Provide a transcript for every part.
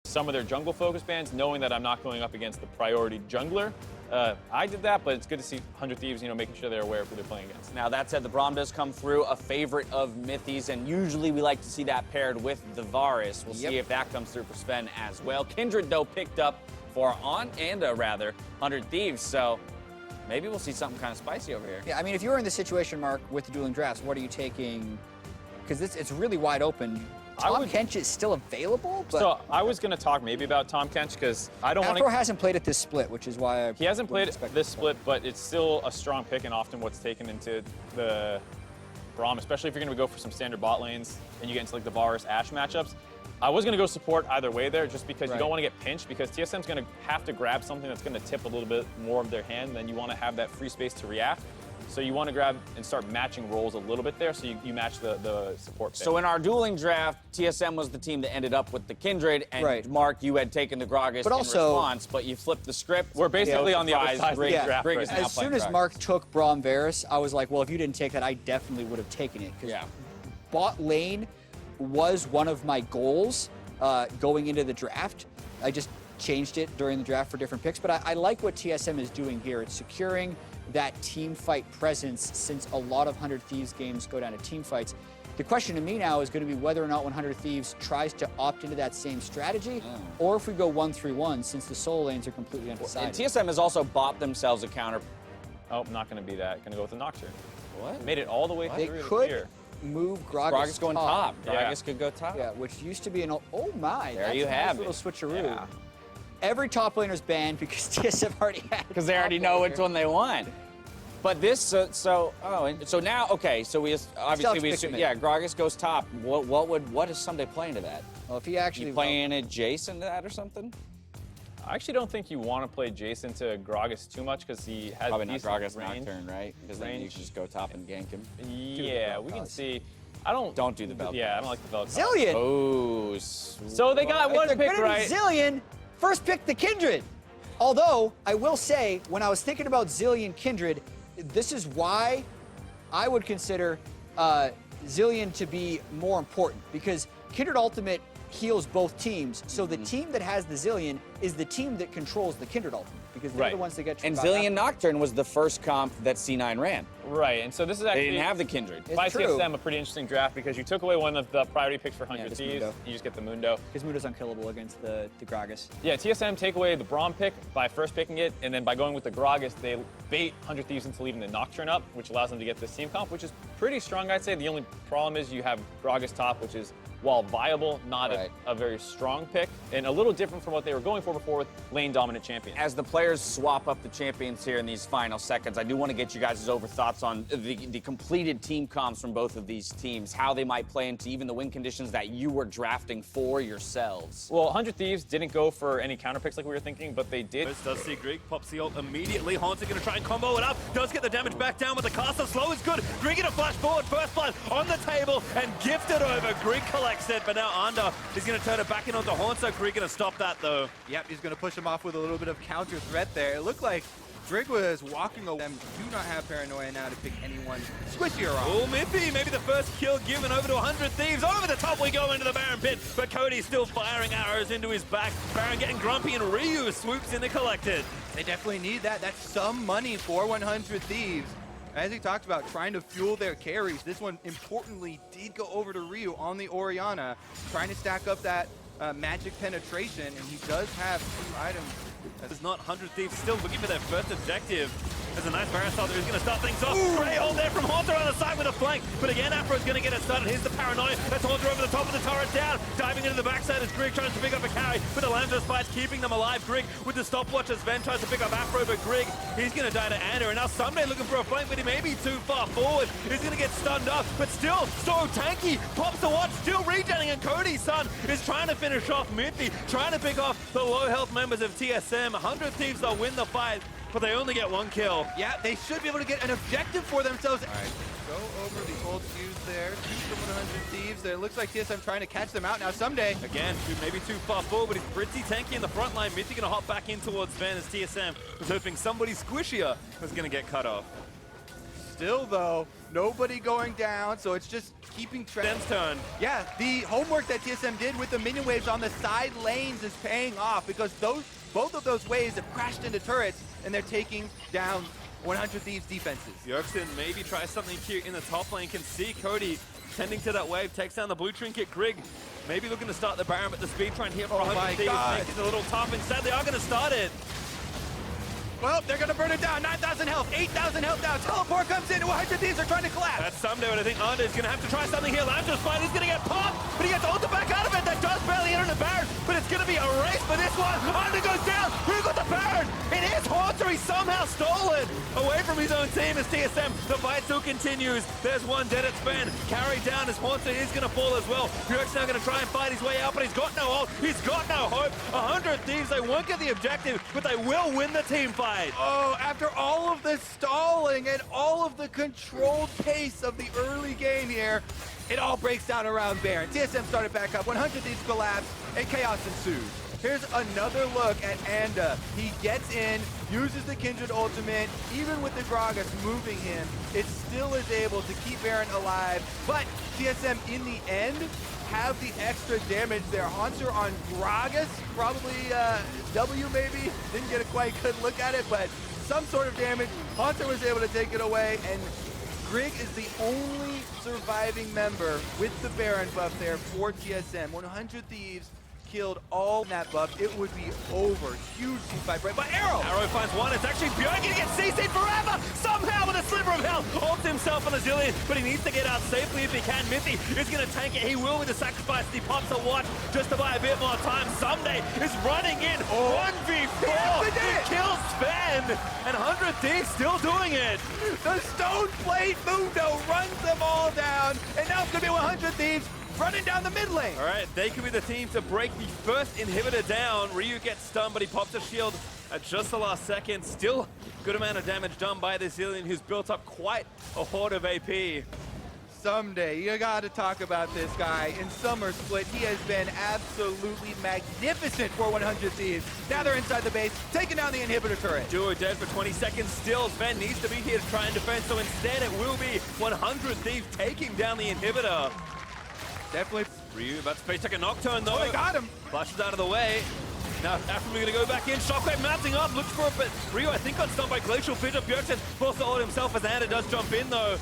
some of their jungle focus bans, knowing that I'm not going up against the priority jungler. I did that, but it's good to see 100 Thieves, making sure they're aware of who they're playing against. Now, that said, the Braum does come through, a favorite of Mythi's, and usually we like to see that paired with the Varus. We'll see if that comes through for Sven as well. Kindred, though, picked up for rather, 100 Thieves, so maybe we'll see something kind of spicy over here. Yeah, I mean, if you're in this situation, Mark, with the dueling drafts, what are you taking? Because it's really wide open. Tom Kench is still available, but so I was going to talk maybe about Tom Kench because I don't want to. Afro hasn't played at this split, which is why he hasn't played this split, but it's still a strong pick and often what's taken into the Braum, especially if you're going to go for some standard bot lanes and you get into like the Varus Ashe matchups. I was going to go support either way there just because you don't want to get pinched because TSM's going to have to grab something that's going to tip a little bit more of their hand, then you want to have that free space to react. So you want to grab and start matching roles a little bit there, so you match the support pick. So in our dueling draft, TSM was the team that ended up with the Kindred, and Mark, you had taken the Gragas in response, but you flipped the script. We're basically on the other side of the draft. As soon as Mark took Braum Varus, I was like, well, if you didn't take that, I definitely would have taken it. Because bot lane was one of my goals going into the draft. I just changed it during the draft for different picks, but I like what TSM is doing here. It's securing that team fight presence since a lot of 100 Thieves games go down to team fights. The question to me now is going to be whether or not 100 Thieves tries to opt into that same strategy, or if we go 1-3-1 since the solo lanes are completely undecided. And TSM has also bought themselves a counter. Oh, not going to be that. Going to go with the Nocturne. What? Made it all the way through. They could move Gragas going top. Gragas could go top. Yeah, which used to be an oh my. There you have a nice little switcheroo. Yeah. Every top laner's banned because TSM already had. Because they already know which one they want. But this, so now, okay, so we obviously assume, Gragas goes top. What is Sunday playing to that? Well, if he actually playing a Jason to that or something? I actually don't think you want to play Jason to Gragas too much because he has probably not Gragas range. Nocturne, right? Because then you can just go top and gank him. Yeah, we can see. Don't do the Velcro. Yeah, I don't like the Velcro. Zillion. Oh. So they got one pick right. Zillion first pick the Kindred. Although I will say, when I was thinking about Zillion Kindred, this is why I would consider Zillion to be more important, because Kindred Ultimate heals both teams, so the team that has the Zillion is the team that controls the Kindred Ultimate, because they're the ones that get to. And Zillion Nocturne was the first comp that C9 ran. Right, and so this is actually... They didn't have the Kindred. By TSM, a pretty interesting draft, because you took away one of the priority picks for 100 Thieves. You just get the Mundo. Because Mundo's unkillable against the Gragas. Yeah, TSM take away the Braum pick by first picking it, and then by going with the Gragas, they bait 100 Thieves into leaving the Nocturne up, which allows them to get this team comp, which is pretty strong, I'd say. The only problem is you have Gragas top, which is, while viable, not a very strong pick, and a little different from what they were going for before with lane-dominant champions. As the players swap up the champions here in these final seconds, I do want to get you guys' over thoughts on the completed team comps from both of these teams, how they might play into even the win conditions that you were drafting for yourselves. Well, 100 Thieves didn't go for any counter picks like we were thinking, but they did. This does see Grig pops the ult immediately. Haunter going to try and combo it up. Does get the damage back down with the caster. Slow is good. Grig going to flash forward. First blood on the table and gifted over. Grig collects it, but now Anda is going to turn it back in onto Haunter. Grig going to stop that though. Yep, he's going to push him off with a little bit of counter threat there. It looked like Grig was walking away. Do not have paranoia now to pick anyone squishier off. Oh, Miffy, maybe the first kill given over to 100 Thieves. Over the top we go into the Baron pit, but Cody's still firing arrows into his back. Baron getting grumpy and Ryu swoops in to collect it. They definitely need that. That's some money for 100 Thieves. As he talked about trying to fuel their carries, this one importantly did go over to Ryu on the Orianna, trying to stack up that magic penetration, and he does have 2 items. There's not 100 Thieves still looking for their first objective. There's a nice Baron starter who's going to start things off. Great hold there from Haunter on the side with a flank. But again, Afro's going to get it started. Here's the paranoia. That's Haunter over the top of the turret down. Diving into the backside as Grig tries to pick up a carry. But the Lambda spikes keeping them alive. Grig with the stopwatch as Sven tries to pick up Afro. But Grig, he's going to die to Ander. And now Sunday looking for a flank, but he may be too far forward. He's going to get stunned up. But still, so tanky. Pops the watch, still regenning. And Cody's son is trying to finish off Miffy. Trying to pick off the low health members of TSM. 100 Thieves, they'll win the fight, but they only get 1 kill. Yeah, they should be able to get an objective for themselves. All right, go over the old fuse there. 2 from 100 Thieves. There looks like TSM trying to catch them out now. Someday. Again, maybe too far forward, but he's pretty tanky in the front line. Mithy going to hop back in towards Sven as TSM was hoping somebody squishier was going to get cut off. Still, though, nobody going down, so it's just keeping track. Den's turn. Yeah, the homework that TSM did with the minion waves on the side lanes is paying off because both of those waves have crashed into turrets, and they're taking down 100 Thieves defenses. Bjergsen maybe tries something cute in the top lane. Can see Cody tending to that wave. Takes down the blue trinket. Grig maybe looking to start the Baron, but the speed trying here for 100 Thieves makes it a little tough. Instead, they are going to start it. Well, they're going to burn it down. 9,000 health, 8,000 health now. Teleport comes in. 100 Thieves are trying to collapse. That's someday, but I think Under is going to have to try something here. Lamster's fine. He's going to get popped, but he gets ulted back out of it. That does barely enter the Baron, but it's going to be a race for this one. Under goes down. Who got the Baron? It is Haunter. He somehow stole it away from his own team as TSM. The fight still continues. There's one dead at Sven. Carried down as Haunter is going to fall as well. Bjerg's now going to try and fight his way out, but he's got no ult. He's got no hope. 100 Thieves, they won't get the objective, but they will win the team fight. Oh, after all of this stalling and all of the controlled pace of the early game here, it all breaks down around Baron. TSM started back up, 100 Thieves collapse, and chaos ensues. Here's another look at Anda. He gets in, uses the Kindred ultimate. Even with the Gragas moving him, it still is able to keep Baron alive. But TSM, in the end, have the extra damage there. Haunter on Gragas, probably W maybe. Didn't get a quite good look at it, but some sort of damage. Haunter was able to take it away, and Grig is the only surviving member with the Baron buff there for TSM. 100 Thieves killed all in that buff. It would be over. Huge team fight, right? But Arrow! Arrow finds one. It's actually Bjerg gonna get CC'd forever! Somehow with a sliver of health! Ults himself on a zillion, but he needs to get out safely if he can. Mithy is gonna tank it. He will with the sacrifice. He pops a watch just to buy a bit more time. Someday is running in. 1v4 to kill Sven! And 100 Thieves still doing it! The Stone Blade Mundo runs them all down, and now it's gonna be 100 Thieves running down the mid lane. All right, they could be the team to break the first inhibitor down. Ryu gets stunned, but he pops a shield at just the last second. Still good amount of damage done by this Zillion, who's built up quite a horde of AP. Someday, you gotta talk about this guy. In Summer Split, he has been absolutely magnificent for 100 Thieves. Now they're inside the base, taking down the inhibitor turret. Duo dead for 20 seconds. Still, Sven needs to be here to try and defend, so instead it will be 100 Thieves taking down the inhibitor. Definitely. Ryu about to face like a Nocturne though. Oh, they got him. Flashes out of the way. Now Afro going to go back in. Shockwave mounting up, looks for it, but Ryu I think got stunned by Glacial Fidget. Bjergsen forced to ult himself as Anda does jump in though.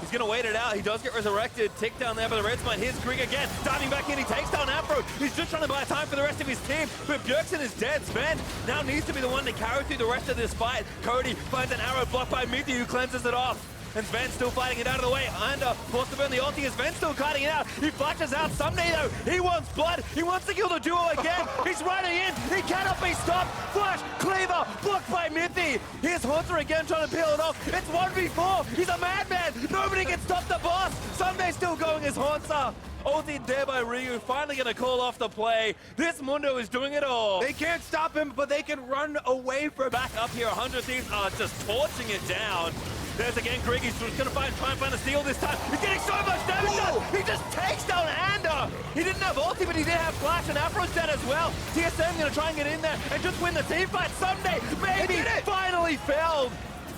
He's going to wait it out. He does get resurrected. Tick down there by the red spine. Here's Grig again. Diving back in. He takes down Afro. He's just trying to buy time for the rest of his team. But Bjergsen is dead. Sven now needs to be the one to carry through the rest of this fight. Cody finds an arrow blocked by Mithy, who cleanses it off. And Sven still fighting it out of the way. Anda forced to burn the ulti as Sven still cutting it out. He flashes out. Someday though, he wants blood. He wants to kill the duo again. He's running in. He cannot be stopped. Flash, cleaver, blocked by Mithy. Here's Haunter again trying to peel it off. It's 1v4. He's a madman. Nobody can stop the boss. Someday still going as Haunter. Ulted there by Ryu, finally gonna call off the play. This Mundo is doing it all. They can't stop him, but they can run away from Back up here, 100 Thieves are just torching it down. There's again Grig, he's just gonna try and find a steal this time. He's getting so much damage done. He just takes down Anda. He didn't have ulti, but he did have flash, and Afro's dead as well. TSM gonna try and get in there and just win the team fight. Someday, maybe, finally failed.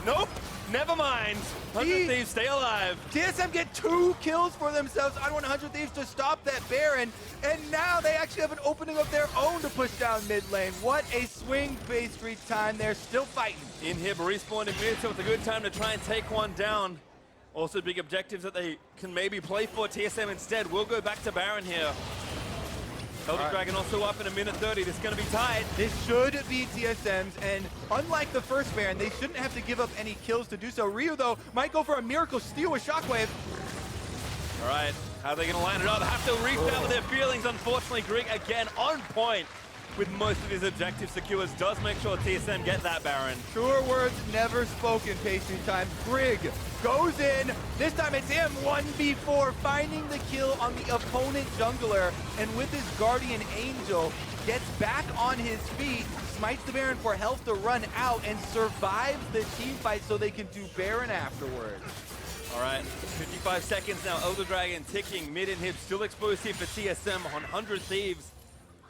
Nope, never mind. 100 Thieves stay alive. TSM get 2 kills for themselves on 100 Thieves to stop that Baron, and now they actually have an opening of their own to push down mid lane. What a swing base street time. They're still fighting. Inhib respawned in mid, so it's a good time to try and take one down. Also big objectives that they can maybe play for. TSM instead will go back to Baron here. Elder Dragon also up in a minute 30. This is going to be tight. This should be TSM's, and unlike the first Baron, they shouldn't have to give up any kills to do so. Ryu, though, might go for a miracle steal with Shockwave. All right, how are they going to line it up? They have to reach out with their feelings. Unfortunately, Grig again on point with most of his objectives secures. Does make sure TSM get that Baron. Truer words never spoken, pastry time. Grig goes in. This time it's him, 1v4, finding the kill on the opponent jungler, and with his Guardian Angel, gets back on his feet, smites the Baron for health to run out, and survives the team fight so they can do Baron afterwards. All right, 55 seconds now. Elder Dragon ticking, mid inhib still exposed here for TSM on 100 Thieves.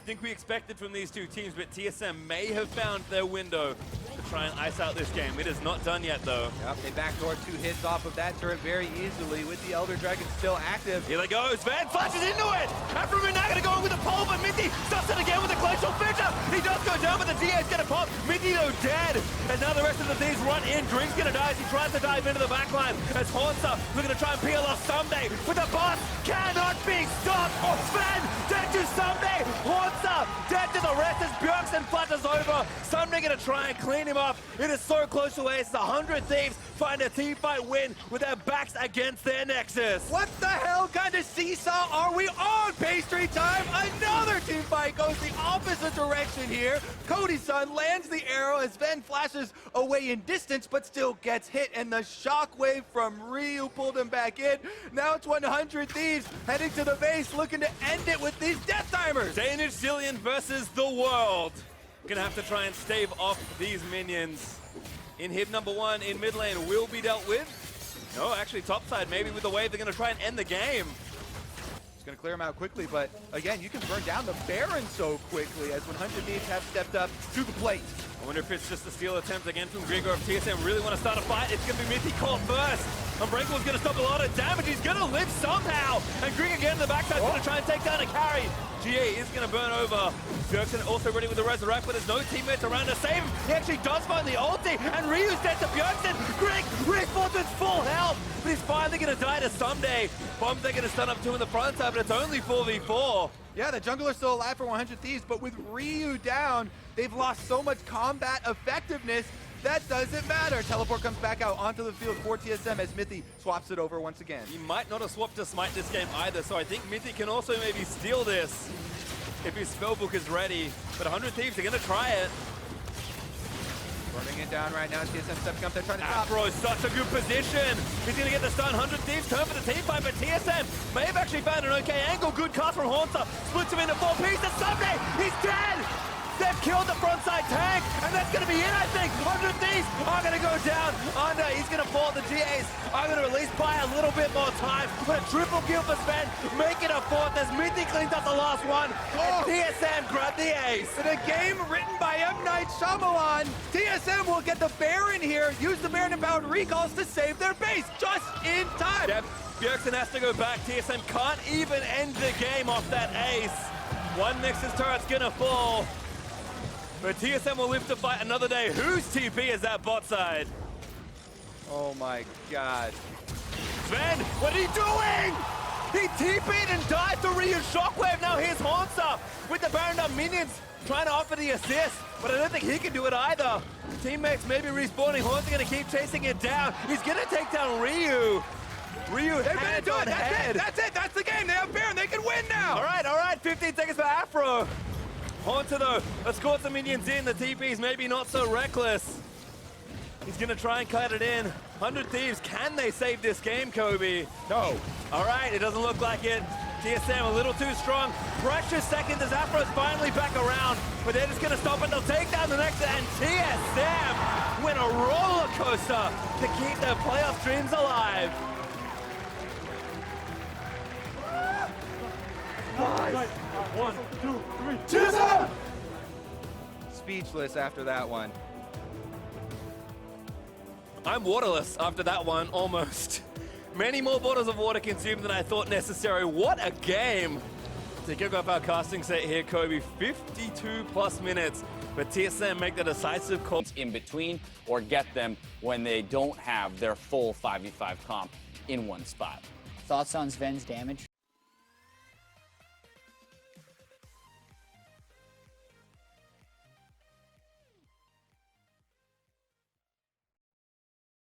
think we expected from these two teams, but TSM may have found their window to try and ice out this game. It is not done yet, though. Yep, they backdoor 2 hits off of that turret very easily with the Elder Dragon still active. Here they go. Sven flashes into it. Afro now going to go in with a pole, but Minty stops it again with a glacial fissure. He does go down, but the GA is going to pop. Minty, though, dead. And now the rest of the thieves run in. Drink's going to die as he tries to dive into the backline. As Hornster looking to try and peel off Someday, but the boss cannot be stopped. Sven dead to Someday. Hornster dead to the rest as Bjergsen flutters over. Someday going to try and clean him up. It is so close to ace. 100 Thieves find a team fight win with their backs against their Nexus. What the hell kind of seesaw are we on? Pastry time. Another team fight goes the opposite direction here. Cody's son lands the arrow as Sven flashes away in distance, but still gets hit, and the shockwave from Ryu pulled him back in. Now it's 100 Thieves heading to the base, looking to end it with these death timers. Danish Zillion versus the world. Gonna have to try and stave off these minions. Inhib number 1 in mid lane will be dealt with. No, actually topside, maybe with the wave, they're gonna try and end the game. It's going to clear him out quickly, but again, you can burn down the Baron so quickly as 100 Thieves have stepped up to the plate. I wonder if it's just a steal attempt again from Grigor. If TSM really want to start a fight, it's going to be Minty caught first. Unbreakable's going to stop a lot of damage. He's going to live somehow. And Grigor again in the backside going to try and take down a carry. GA is going to burn over. Bjergsen also ready with the Resurrect, but there's no teammates around to save him. He actually does find the ulti, and Ryu's dead to Bjergsen. Grig respawns with full health, but he's finally going to die to Someday. Bombs are going to stun up 2 in the front side, but it's only 4v4. Yeah, the jungler's still alive for 100 Thieves, but with Ryu down, they've lost so much combat effectiveness that doesn't matter. Teleport comes back out onto the field for TSM as Mithy swaps it over once again. He might not have swapped to smite this game either, so I think Mithy can also maybe steal this if his spellbook is ready. But 100 Thieves are going to try it. Burning it down right now. TSM stepping up there trying to stop. Afro is such a good position. He's going to get the stun. 100 Thieves turn for the team fight, but TSM may have actually found an okay angle. Good cast from Haunter. Splits him into 4 pieces. Someday he's dead. They've killed the frontside tank, and that's going to be it, I think. 100 Thieves are going to go down under. He's going to fall. The GAs are going to release by a little bit more time, but a triple kill for Sven, make it a 4th as Mithy cleans up the last one, and TSM grab the ace. In a game written by M. Night Shyamalan, TSM will get the Baron here, use the Baron-empowered recalls to save their base just in time. Yep, Bjergsen has to go back. TSM can't even end the game off that ace. One Nexus turret's going to fall. But TSM will live to fight another day. Whose TP is that bot side? Oh my god. Sven, what are you doing? He TP'd and died to Ryu's shockwave. Now here's Haunter with the Baron down minions trying to offer the assist. But I don't think he can do it either. Teammates maybe respawning. Haunter gonna keep chasing it down. He's gonna take down Ryu. Ryu They're gonna do it. head. That's it. That's the game. They have Baron. They can win now. All right. 15 seconds for Afro. Haunter though, escorts the minions in. The TP's maybe not so reckless. He's gonna try and cut it in. 100 Thieves, can they save this game, Kobe? No. All right, it doesn't look like it. TSM a little too strong. Precious seconds as Afro's finally back around, but they're just gonna stop it. They'll take down the next, and TSM win a roller coaster to keep their playoff dreams alive. Nice. 1, 2, 3. TSM! Speechless after that one. I'm waterless after that one, almost. Many more bottles of water consumed than I thought necessary. What a game! To kick off our casting set here, Kobe, 52 plus minutes. But TSM make the decisive call In between, or get them when they don't have their full 5v5 comp in one spot. Thoughts on Sven's damage?